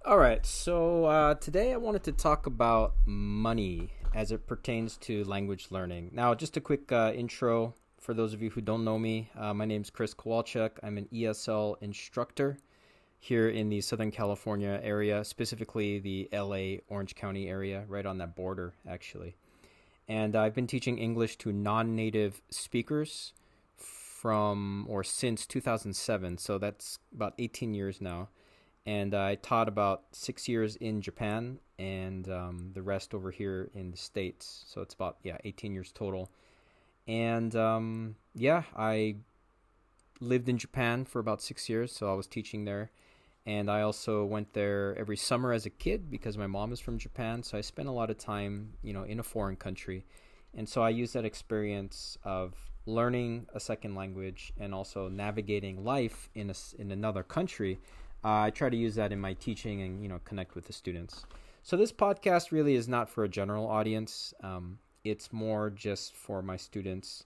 All right, so today I wanted to talk about money as it pertains to language learning. Now, just a quick intro for those of you who don't know me. My name's Chris Kowalczyk. I'm an ESL instructor here in the Southern California area, specifically the LA Orange County area, right on that border, actually. And I've been teaching English to non native speakers from or since 2007, so that's about 18 years now. And I taught about 6 years in Japan and the rest over here in the States. So it's about, yeah, 18 years total. And yeah, I lived in Japan for about 6 years, so I was teaching there. And I also went there every summer as a kid because my mom is from Japan. So I spent a lot of time, in a foreign country. And so I used that experience of learning a second language and also navigating life in another country. I try to use that in my teaching and connect with the students. So this podcast really is not for a general audience. It's more just for my students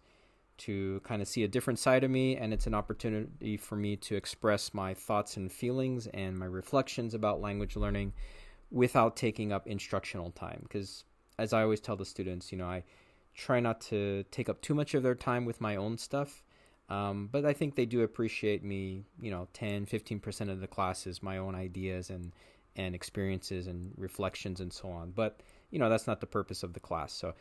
to kind of see a different side of me, and it's an opportunity for me to express my thoughts and feelings and my reflections about language learning without taking up instructional time. Because as I always tell the students, I try not to take up too much of their time with my own stuff. But I think they do appreciate me, 10, 15% of the classes, my own ideas and experiences and reflections and so on. But, that's not the purpose of the class. So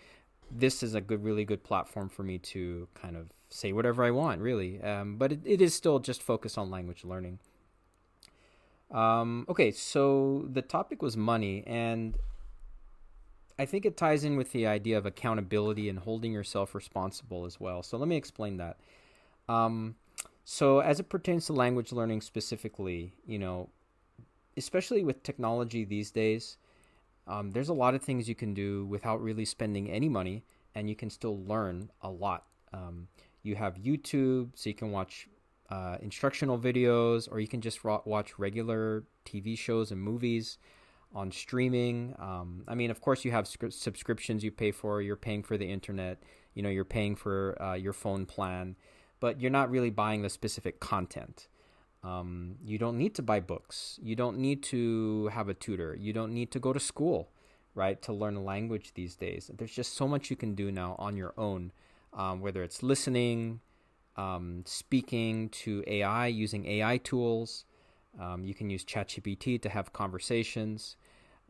this is a really good platform for me to kind of say whatever I want, really. But it is still just focused on language learning. Okay, so the topic was money, and I think it ties in with the idea of accountability and holding yourself responsible as well. So let me explain that. Um, so as it pertains to language learning specifically, especially with technology these days, there's a lot of things you can do without really spending any money, and you can still learn a lot. You have YouTube, so you can watch instructional videos, or you can just watch regular TV shows and movies on streaming. I mean, of course, you have subscriptions you pay for. You're paying for the internet. You're paying for your phone plan, but you're not really buying the specific content. You don't need to buy books. You don't need to have a tutor. You don't need to go to school, right, to learn a language these days. There's just so much you can do now on your own, whether it's listening, speaking to AI, using AI tools. You can use ChatGPT to have conversations.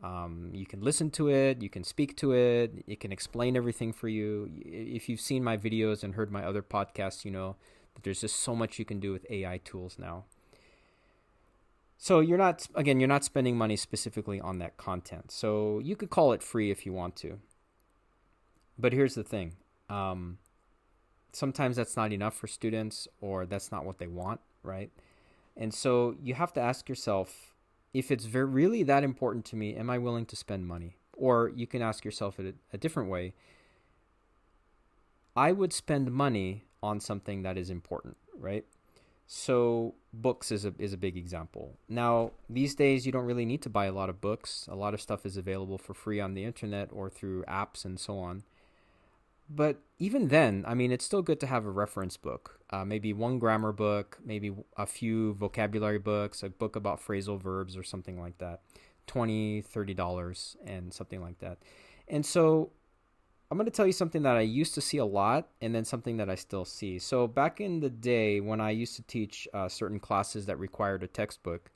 You can listen to it. You can speak to it. It can explain everything for you. If you've seen my videos and heard my other podcasts, you know that there's just so much you can do with AI tools now. So you're not spending money specifically on that content. So you could call it free if you want to. But here's the thing. Sometimes that's not enough for students, or that's not what they want, right? And so you have to ask yourself, if it's really that important to me, am I willing to spend money? Or you can ask yourself it a different way. I would spend money on something that is important, right? So books is a big example. Now, these days you don't really need to buy a lot of books. A lot of stuff is available for free on the internet or through apps and so on. But even then, I mean, it's still good to have a reference book. Maybe one grammar book, maybe a few vocabulary books, a book about phrasal verbs or something like that. $20, $30 and something like that. And so I'm going to tell you something that I used to see a lot, and then something that I still see. So back in the day when I used to teach certain classes that required a textbook,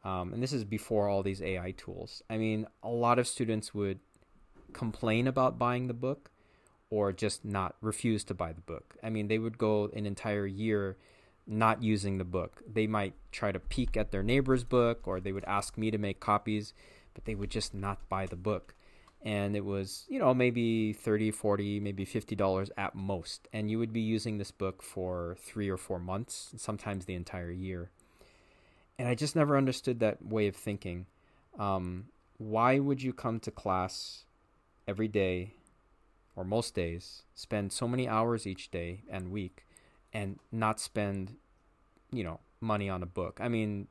and this is before all these AI tools, I mean, a lot of students would complain about buying the book or just not refuse to buy the book. I mean, they would go an entire year not using the book. They might try to peek at their neighbor's book, or they would ask me to make copies, but they would just not buy the book. And it was, maybe 30, 40, maybe $50 at most. And you would be using this book for 3 or 4 months, sometimes the entire year. And I just never understood that way of thinking. Why would you come to class every day, or most days, spend so many hours each day and week, and not spend, money on a book? I mean,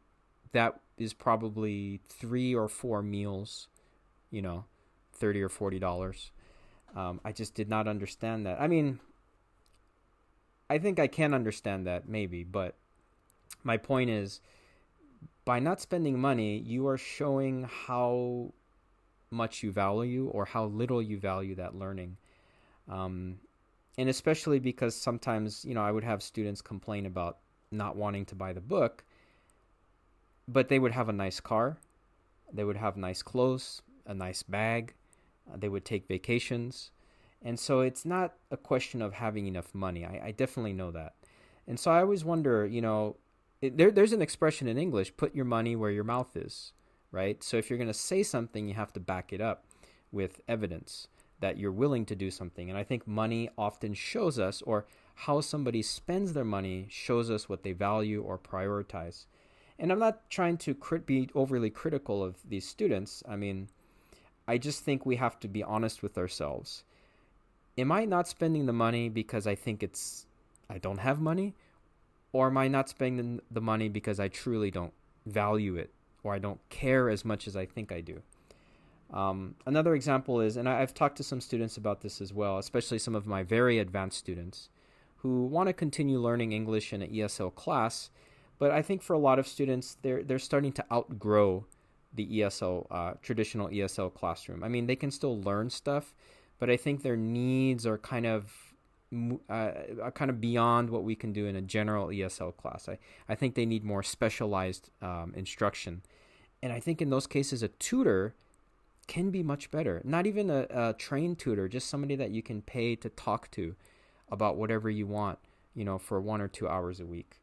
that is probably 3 or 4 meals, you know, $30 or $40. I just did not understand that. I mean, I think I can understand that maybe, but my point is, by not spending money, you are showing how much you value or how little you value that learning. Um, and especially because sometimes, I would have students complain about not wanting to buy the book, but they would have a nice car, they would have nice clothes, a nice bag, they would take vacations. And so it's not a question of having enough money. I definitely know that. And so I always wonder, there's an expression in English, put your money where your mouth is, right? So if you're going to say something, you have to back it up with evidence that you're willing to do something. And I think money often shows us, or how somebody spends their money shows us what they value or prioritize. And I'm not trying to be overly critical of these students. I mean, I just think we have to be honest with ourselves. Am I not spending the money because I think I don't have money? Or am I not spending the money because I truly don't value it, or I don't care as much as I think I do? Another example is, and I've talked to some students about this as well, especially some of my very advanced students who want to continue learning English in an ESL class, but I think for a lot of students, they're starting to outgrow the ESL, traditional ESL classroom. I mean, they can still learn stuff, but I think their needs are kind of beyond what we can do in a general ESL class. I think they need more specialized instruction. And I think in those cases, a tutor can be much better. Not even a trained tutor, just somebody that you can pay to talk to about whatever you want, for 1 or 2 hours a week.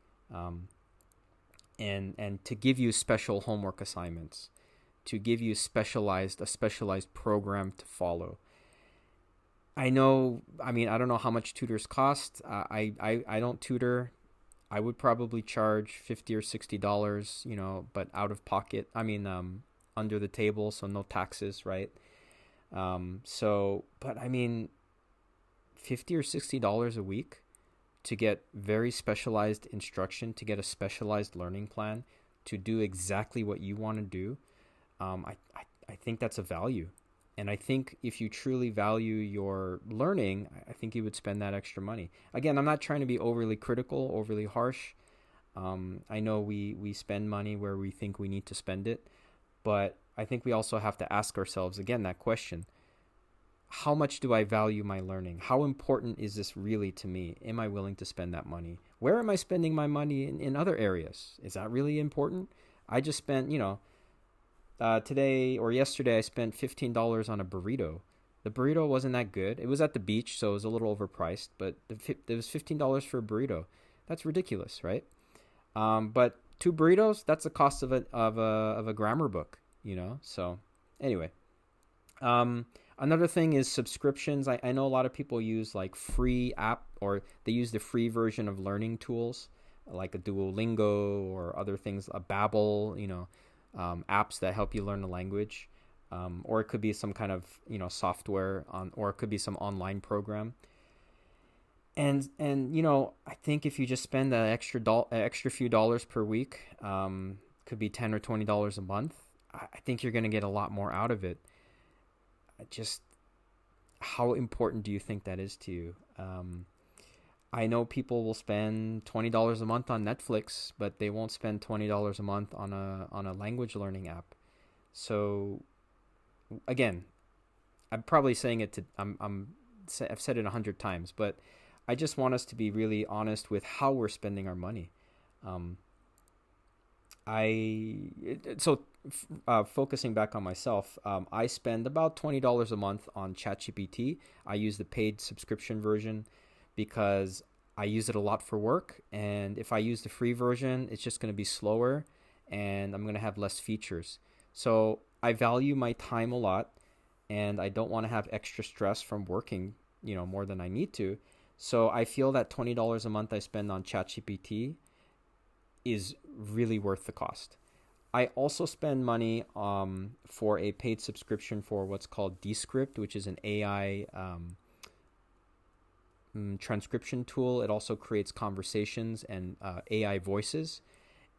And to give you special homework assignments, to give you a specialized program to follow. I don't know how much tutors cost. I don't tutor. I would probably charge $50 or $60, but out of pocket. Under the table, so no taxes, right? But I mean, $50 or $60 a week to get very specialized instruction, to get a specialized learning plan, to do exactly what you want to do. I think that's a value. And I think if you truly value your learning, I think you would spend that extra money. Again, I'm not trying to be overly critical, overly harsh. I know we spend money where we think we need to spend it, but I think we also have to ask ourselves, again, that question. How much do I value my learning? How important is this really to me? Am I willing to spend that money? Where am I spending my money in other areas? Is that really important? I just spent, today or yesterday, I spent $15 on a burrito. The burrito wasn't that good. It was at the beach, so it was a little overpriced, but it was $15 for a burrito. That's ridiculous, right? But 2 burritos, that's the cost of a grammar book, So anyway, another thing is subscriptions. I know a lot of people use like free app, or they use the free version of learning tools like a Duolingo or other things, a Babbel, apps that help you learn a language. Or it could be some kind of, software or it could be some online program. And I think if you just spend an extra few dollars per week, could be $10 or $20 a month, I think you're going to get a lot more out of it. Just how important do you think that is to you? I know people will spend $20 a month on Netflix, but they won't spend $20 a month on a language learning app. So again, I'm probably saying it I've said it 100 times, but I just want us to be really honest with how we're spending our money. Focusing back on myself, I spend about $20 a month on ChatGPT. I use the paid subscription version because I use it a lot for work. And if I use the free version, it's just going to be slower and I'm going to have less features. So I value my time a lot and I don't want to have extra stress from working, more than I need to. So I feel that $20 a month I spend on ChatGPT is really worth the cost. I also spend money for a paid subscription for what's called Descript, which is an AI transcription tool. It also creates conversations and AI voices.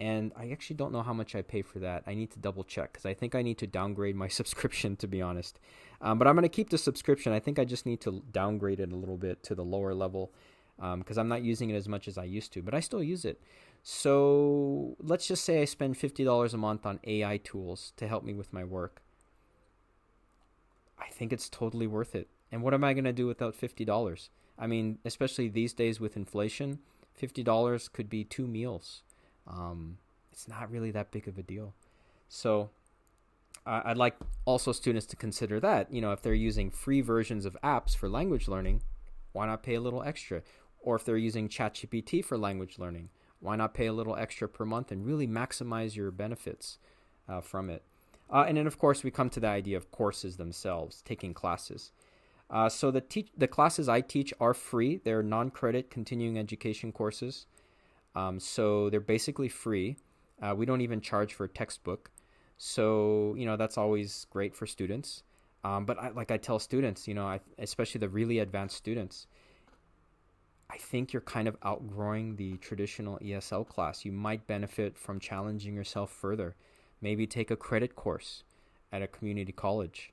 And I actually don't know how much I pay for that. I need to double check because I think I need to downgrade my subscription, to be honest. But I'm going to keep the subscription. I think I just need to downgrade it a little bit to the lower level because I'm not using it as much as I used to, but I still use it. So let's just say I spend $50 a month on AI tools to help me with my work. I think it's totally worth it. And what am I going to do without $50? I mean, especially these days with inflation, $50 could be two meals. It's not really that big of a deal. So I'd like also students to consider that, if they're using free versions of apps for language learning, why not pay a little extra? Or if they're using ChatGPT for language learning, why not pay a little extra per month and really maximize your benefits from it? And then, of course, we come to the idea of courses themselves, taking classes. So the classes I teach are free. They're non-credit continuing education courses. So they're basically free. We don't even charge for a textbook. So, that's always great for students. But like I tell students, especially the really advanced students, I think you're kind of outgrowing the traditional ESL class. You might benefit from challenging yourself further. Maybe take a credit course at a community college.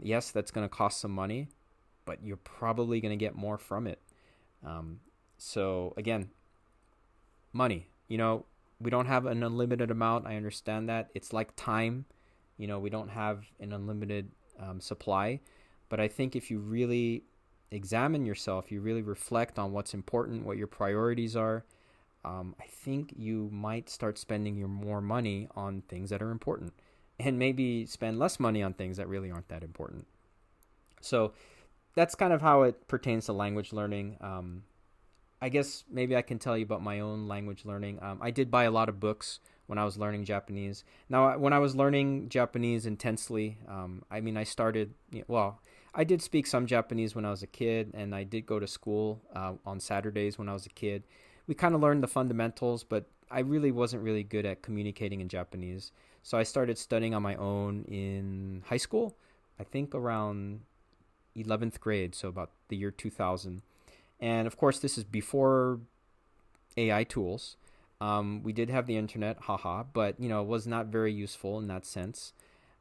Yes, that's going to cost some money, but you're probably going to get more from it. So again, money. We don't have an unlimited amount. I understand that. It's like time. We don't have an unlimited supply. But I think if you really examine yourself, you really reflect on what's important, what your priorities are, I think you might start spending your more money on things that are important and maybe spend less money on things that really aren't that important. So that's kind of how it pertains to language learning. I guess maybe I can tell you about my own language learning. I did buy a lot of books when I was learning Japanese. Now, when I was learning Japanese intensely, I started, I did speak some Japanese when I was a kid, and I did go to school on Saturdays when I was a kid. We kind of learned the fundamentals, but I really wasn't really good at communicating in Japanese. So I started studying on my own in high school, I think around 11th grade, so about the year 2000. And of course, this is before AI tools. We did have the internet, haha, but it was not very useful in that sense.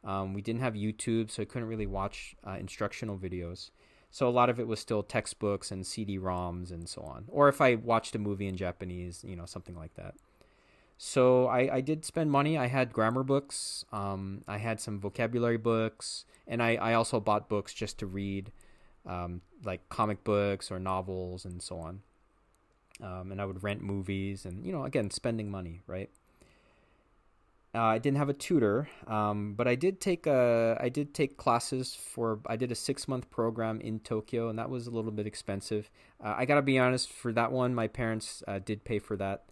We didn't have YouTube, so I couldn't really watch instructional videos. So a lot of it was still textbooks and CD-ROMs and so on. Or if I watched a movie in Japanese, something like that. So I did spend money. I had grammar books. I had some vocabulary books. And I also bought books just to read, like comic books or novels and so on. And I would rent movies and, again, spending money, right? I didn't have a tutor, but I did take classes I did a 6-month program in Tokyo, and that was a little bit expensive. I gotta be honest, for that one, my parents did pay for that,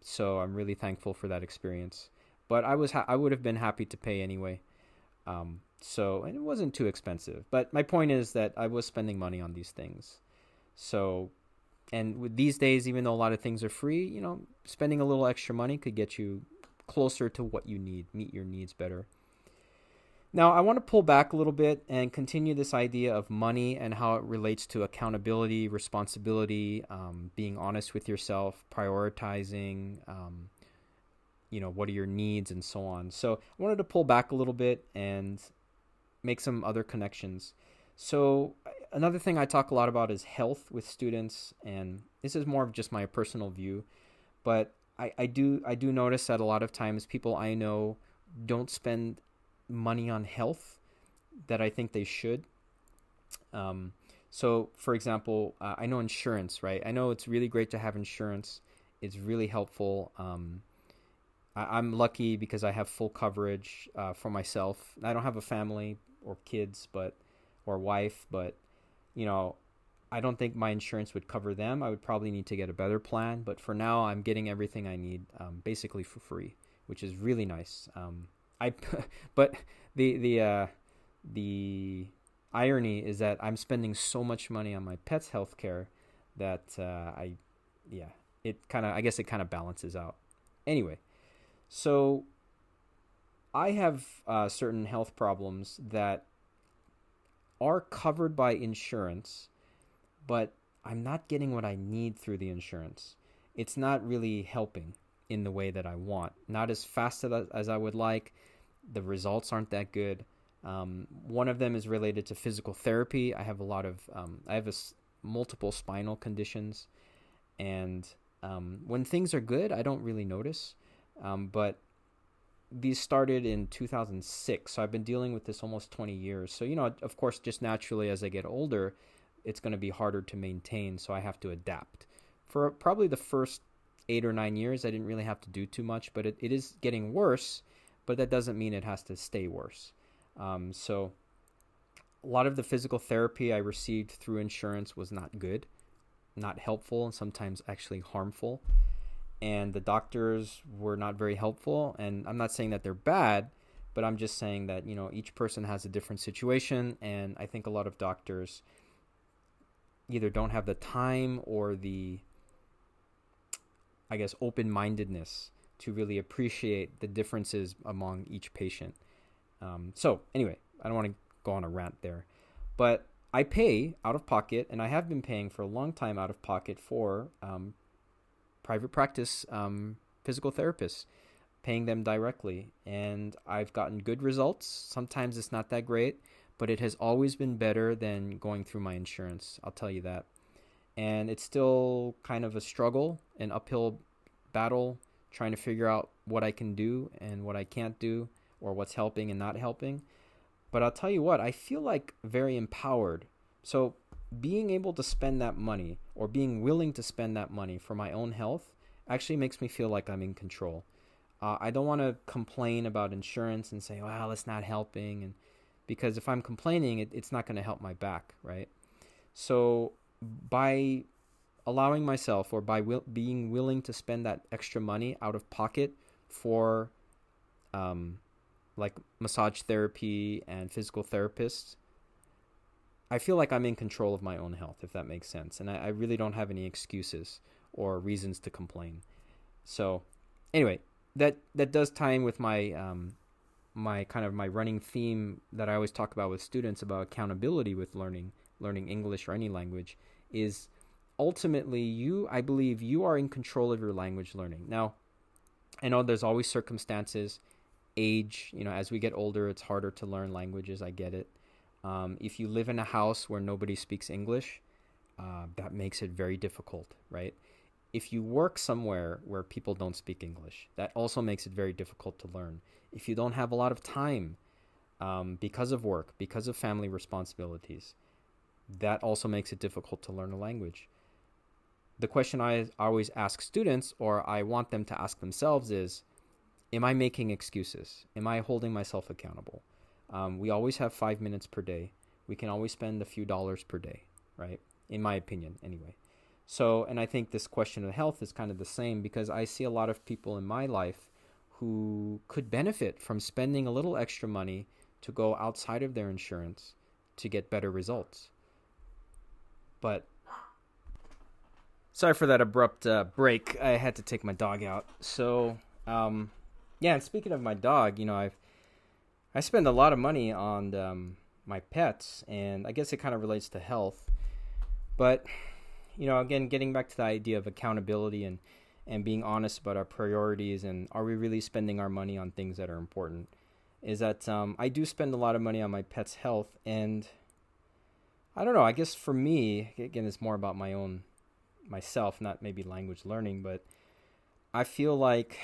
so I'm really thankful for that experience. But I would have been happy to pay anyway. And it wasn't too expensive. But my point is that I was spending money on these things. So, and with these days, even though a lot of things are free, spending a little extra money could get you closer to what you need, meet your needs better. Now, I want to pull back a little bit and continue this idea of money and how it relates to accountability, responsibility, being honest with yourself, prioritizing, what are your needs and so on. So I wanted to pull back a little bit and make some other connections. So another thing I talk a lot about is health with students, and this is more of just my personal view, but I do notice that a lot of times people I know don't spend money on health that I think they should. So, for example, I know insurance, right? I know it's really great to have insurance. It's really helpful. I'm lucky because I have full coverage for myself. I don't have a family or kids, or wife, but I don't think my insurance would cover them. I would probably need to get a better plan, but for now, I'm getting everything I need basically for free, which is really nice. But the irony is that I'm spending so much money on my pet's healthcare that I guess it kind of balances out. Anyway, so I have certain health problems that are covered by insurance, but I'm not getting what I need through the insurance. It's not really helping in the way that I want. Not as fast as I would like. The results aren't that good. One of them is related to physical therapy. I have multiple spinal conditions, and When things are good, I don't really notice. But these started in 2006, so I've been dealing with this almost 20 years. So, of course, just naturally as I get older, it's going to be harder to maintain, so I have to adapt. For probably the first 8 or 9 years, I didn't really have to do too much, but it is getting worse, but that doesn't mean it has to stay worse. So a lot of the physical therapy I received through insurance was not good, not helpful, and sometimes actually harmful. And the doctors were not very helpful. And I'm not saying that they're bad, but I'm just saying that, each person has a different situation. And I think a lot of doctors either don't have the time or the, I guess, open-mindedness to really appreciate the differences among each patient. So anyway, I don't want to go on a rant there, but I pay out of pocket, and I have been paying for a long time out of pocket for private practice physical therapists, paying them directly. And I've gotten good results. Sometimes it's not that great, but it has always been better than going through my insurance. I'll tell you that. And it's still kind of a struggle, an uphill battle, trying to figure out what I can do and what I can't do, or what's helping and not helping. But I'll tell you what, I feel like very empowered. So being able to spend that money, or being willing to spend that money for my own health, actually makes me feel like I'm in control. I don't want to complain about insurance and say, well, it's not helping. And because if I'm complaining, it's not going to help my back, right? So by allowing myself, or by being willing to spend that extra money out of pocket for like massage therapy and physical therapists, I feel like I'm in control of my own health, if that makes sense. And I really don't have any excuses or reasons to complain. So anyway, that does tie in with my my running theme that I always talk about with students about accountability with learning English or any language, is ultimately I believe you are in control of your language learning. Now, I know there's always circumstances, age, as we get older, it's harder to learn languages. I get it. If you live in a house where nobody speaks English, that makes it very difficult, right? If you work somewhere where people don't speak English, that also makes it very difficult to learn. If you don't have a lot of time because of work, because of family responsibilities, that also makes it difficult to learn a language. The question I always ask students, or I want them to ask themselves, is, am I making excuses? Am I holding myself accountable? We always have 5 minutes per day. We can always spend a few dollars per day, right? In my opinion, anyway. So, and I think this question of health is kind of the same, because I see a lot of people in my life who could benefit from spending a little extra money to go outside of their insurance to get better results. But sorry for that abrupt break. I had to take my dog out. So, yeah, and speaking of my dog, I spend a lot of money on my pets, and I guess it kind of relates to health. But, again, getting back to the idea of accountability and being honest about our priorities, and are we really spending our money on things that are important, is that I do spend a lot of money on my pet's health. And I don't know, I guess for me, again, it's more about myself, not maybe language learning, but I feel like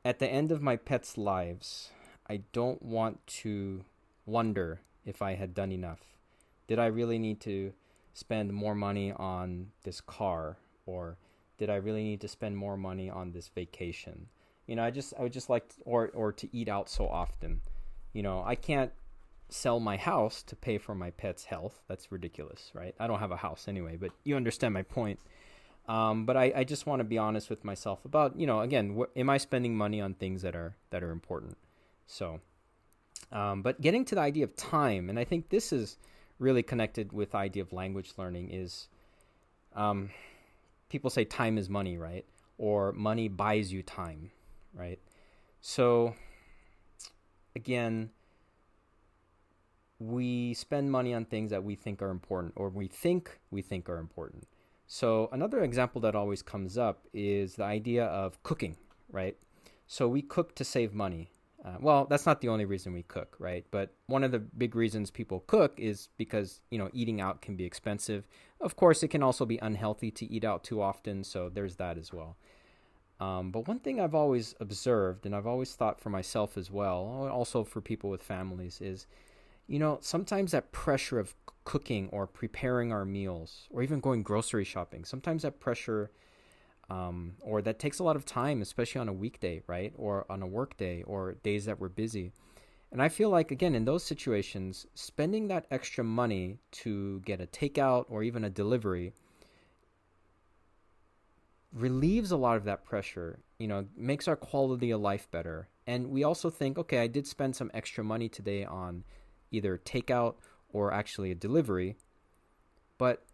at the end of my pets' lives, I don't want to wonder if I had done enough. Did I really need to spend more money on this car, or did I really need to spend more money on this vacation? I would just like or to eat out so often. I can't sell my house to pay for my pet's health. That's ridiculous, right? I don't have a house anyway, but you understand my point. But I just want to be honest with myself about, again, am I spending money on things that are important? So, but getting to the idea of time, and I think this is really connected with the idea of language learning, is people say time is money, right? Or money buys you time, right? So, again, we spend money on things that we think are important, or we think are important. So another example that always comes up is the idea of cooking, right? So we cook to save money. Well, that's not the only reason we cook, right? But one of the big reasons people cook is because, eating out can be expensive. Of course, it can also be unhealthy to eat out too often, so there's that as well. But one thing I've always observed, and I've always thought for myself as well, also for people with families, is, sometimes that pressure of cooking or preparing our meals or even going grocery shopping, sometimes that pressure or that takes a lot of time, especially on a weekday, right? Or on a work day or days that we're busy. And I feel like, again, in those situations, spending that extra money to get a takeout or even a delivery relieves a lot of that pressure, makes our quality of life better. And we also think, okay, I did spend some extra money today on either takeout or actually a delivery, but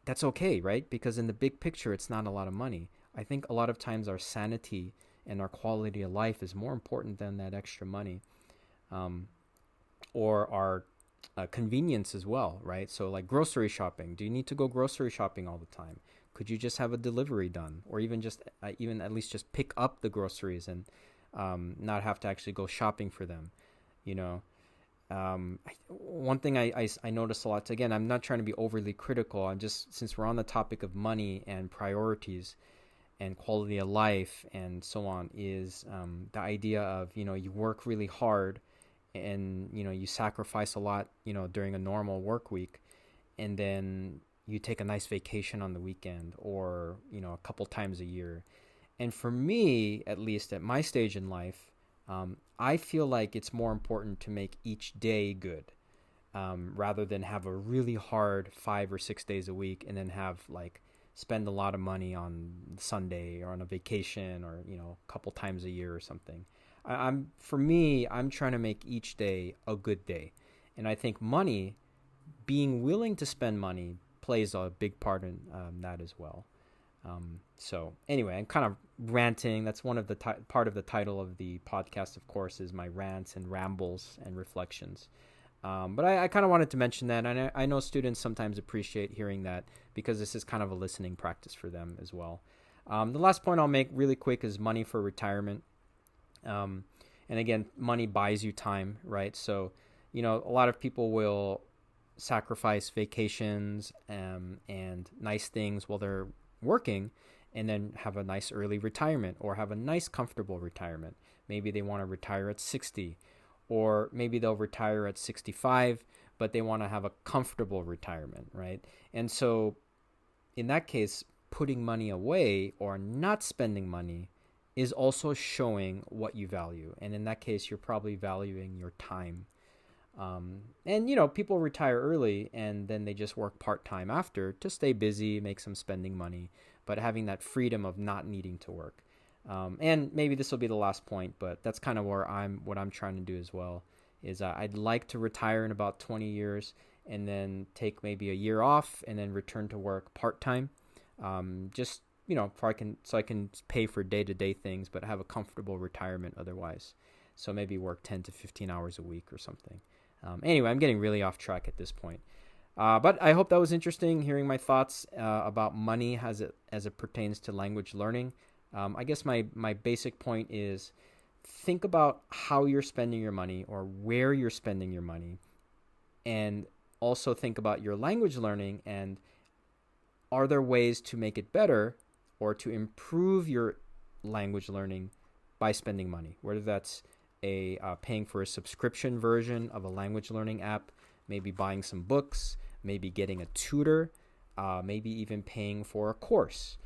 that's okay, right? Because in the big picture, it's not a lot of money. I think a lot of times our sanity and our quality of life is more important than that extra money, or our convenience as well, right? So like grocery shopping, do you need to go grocery shopping all the time? Could you just have a delivery done, or even just even at least just pick up the groceries and not have to actually go shopping for them, you know? One thing I notice a lot, again, I'm not trying to be overly critical. I'm just, since we're on the topic of money and priorities and quality of life and so on, is the idea of, you work really hard and, you sacrifice a lot, during a normal work week, and then you take a nice vacation on the weekend or, a couple times a year. And for me, at least at my stage in life, I feel like it's more important to make each day good, rather than have a really hard 5 or 6 days a week and then have spend a lot of money on Sunday or on a vacation or, a couple times a year or something. For me, I'm trying to make each day a good day. And I think money, being willing to spend money, plays a big part in that as well. So anyway, I'm kind of ranting. That's one of the part of the title of the podcast, of course, is my rants and rambles and reflections. But I kind of wanted to mention that. And I know students sometimes appreciate hearing that because this is kind of a listening practice for them as well. The last point I'll make really quick is money for retirement. And again, money buys you time, right? So, a lot of people will sacrifice vacations and nice things while they're working, and then have a nice early retirement or have a nice comfortable retirement. Maybe they want to retire at 60, or maybe they'll retire at 65, but they want to have a comfortable retirement, right? And so in that case, putting money away or not spending money is also showing what you value. And in that case, you're probably valuing your time. And people retire early and then they just work part-time after to stay busy, make some spending money, but having that freedom of not needing to work. And maybe this will be the last point, but that's kind of what I'm trying to do as well, is I'd like to retire in about 20 years and then take maybe a year off and then return to work part-time. Just, so I can pay for day-to-day things, but have a comfortable retirement otherwise. So maybe work 10 to 15 hours a week or something. Anyway, I'm getting really off track at this point. But I hope that was interesting, hearing my thoughts about money as it pertains to language learning. I guess my basic point is, think about how you're spending your money or where you're spending your money, and also think about your language learning, and are there ways to make it better or to improve your language learning by spending money, whether that's paying for a subscription version of a language learning app, maybe buying some books, maybe getting a tutor, maybe even paying for a course.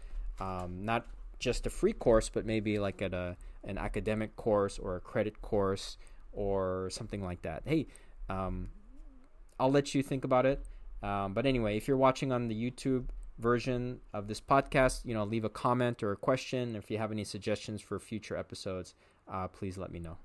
Not just a free course, but maybe like at an academic course or a credit course or something like that. Hey, I'll let you think about it. But anyway, if you're watching on the YouTube version of this podcast, leave a comment or a question. If you have any suggestions for future episodes, please let me know.